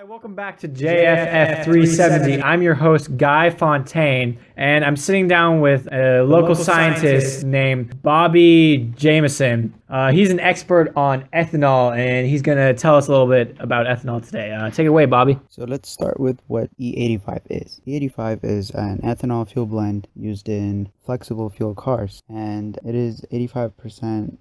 Welcome back to JFF 370. I'm your host, Guy Fontaine, and I'm sitting down with a local scientist named Bobby Jameson. He's an expert on ethanol, and he's going to tell us a little bit about ethanol today. Take it away, Bobby. So let's start with what E85 is. E85 is an ethanol fuel blend used in flexible fuel cars, and it is 85%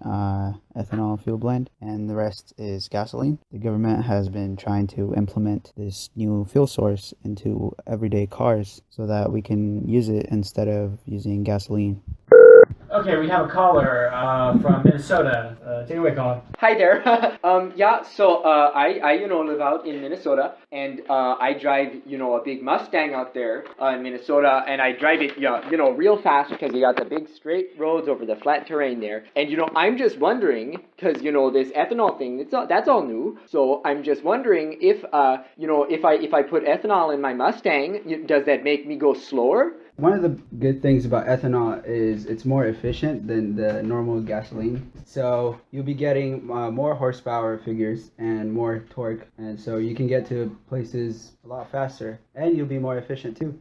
ethanol fuel blend, and the rest is gasoline. The government has been trying to implement this new fuel source into everyday cars so that we can use it instead of using gasoline. Okay, we have a caller from Minnesota. Take it away, caller. Hi there. I live out in Minnesota, and I drive, a big Mustang out there in Minnesota, and I drive it, real fast because you got the big straight roads over the flat terrain there. And, I'm just wondering, because, this ethanol thing, that's all new. So I'm just wondering if I put ethanol in my Mustang, does that make me go slower? One of the good things about ethanol is it's more efficient than the normal gasoline. So you'll be getting more horsepower figures and more torque, and so you can get to places a lot faster, and you'll be more efficient too.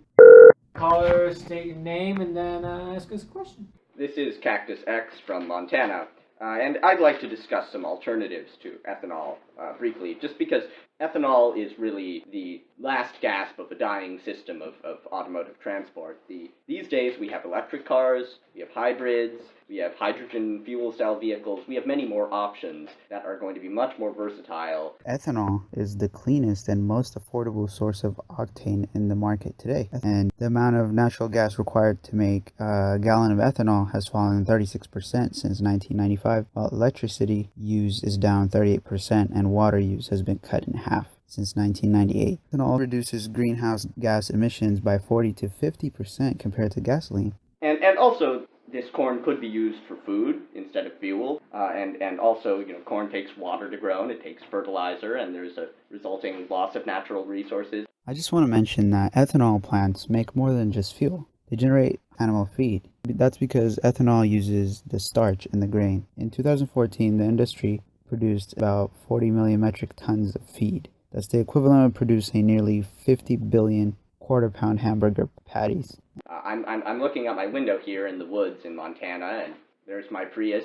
Caller, state your name and then ask us a question. This is Cactus X from Montana, and I'd like to discuss some alternatives to ethanol briefly, just because ethanol is really the last gasp of a dying system of automotive transport. These days we have electric cars, we have hybrids, we have hydrogen fuel cell vehicles, we have many more options that are going to be much more versatile. Ethanol is the cleanest and most affordable source of octane in the market today, and the amount of natural gas required to make a gallon of ethanol has fallen 36% since 1995, while electricity use is down 38% and water use has been cut in half since 1998. Ethanol reduces greenhouse gas emissions by 40 to 50% compared to gasoline. And also, this corn could be used for food instead of fuel, and also, corn takes water to grow, and it takes fertilizer, and there's a resulting loss of natural resources. I just want to mention that ethanol plants make more than just fuel. They generate animal feed. That's because ethanol uses the starch in the grain. In 2014, the industry produced about 40 million metric tons of feed. That's the equivalent of producing nearly 50 billion quarter-pound hamburger patties. I'm looking out my window here in the woods in Montana, and there's my Prius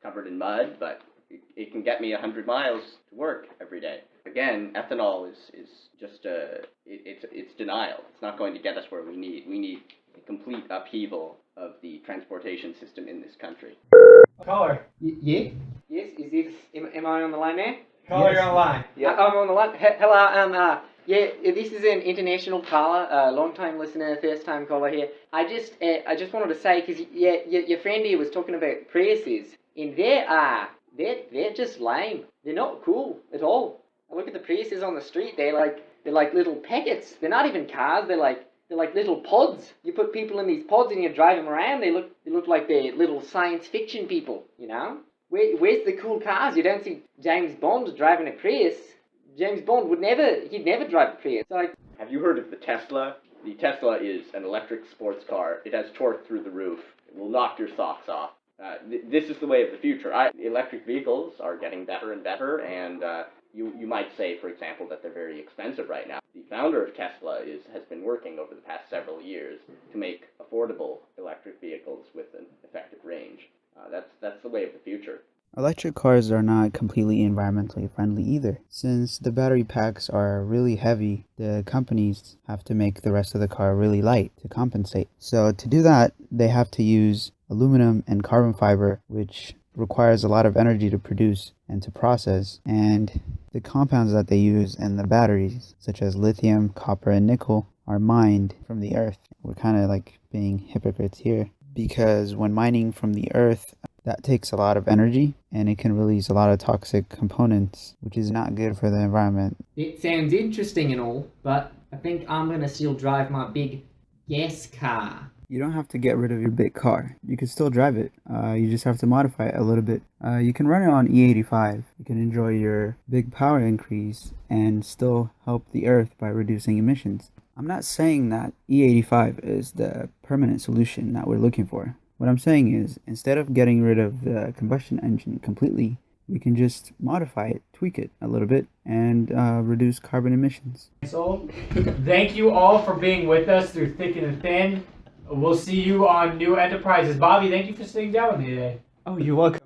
covered in mud, but it can get me 100 miles to work every day. Again, ethanol is just it's denial. It's not going to get us where we need. We need a complete upheaval of the transportation system in this country. Caller. Yeah? Yes, am I on the line there? Caller, you're on the line. Yeah, I'm on the line. Hello, this is an international caller, long-time listener, first-time caller here. I just wanted to say, because your friend here was talking about Priuses, and they're just lame. They're not cool at all. I look at the Priuses on the street. They're like little packets. They're not even cars. They're like little pods. You put people in these pods and you drive them around. They look like they're little science fiction people. Where's the cool cars? You don't see James Bond driving a Prius. James Bond he'd never drive a Prius. Have you heard of the Tesla? The Tesla is an electric sports car. It has torque through the roof. It will knock your socks off. This is the way of the future. Electric vehicles are getting better and better, and you might say, for example, that they're very expensive right now. The founder of Tesla has been working over the past several years to make affordable electric vehicles with an effective range. That's the way of the future. Electric cars are not completely environmentally friendly either. Since the battery packs are really heavy, the companies have to make the rest of the car really light to compensate. So to do that, they have to use aluminum and carbon fiber, which requires a lot of energy to produce and to process. And the compounds that they use in the batteries, such as lithium, copper, and nickel, are mined from the earth. We're kind of like being hypocrites here, because when mining from the earth, that takes a lot of energy, and it can release a lot of toxic components, which is not good for the environment. It sounds interesting and all, but I think I'm going to still drive my big gas car. You don't have to get rid of your big car. You can still drive it. You just have to modify it a little bit. You can run it on E85. You can enjoy your big power increase and still help the earth by reducing emissions. I'm not saying that E85 is the permanent solution that we're looking for. What I'm saying is, instead of getting rid of the combustion engine completely, we can just modify it, tweak it a little bit, and reduce carbon emissions. So, thank you all for being with us through thick and thin. We'll see you on New Enterprises. Bobby, thank you for sitting down with me today. Oh, you're welcome.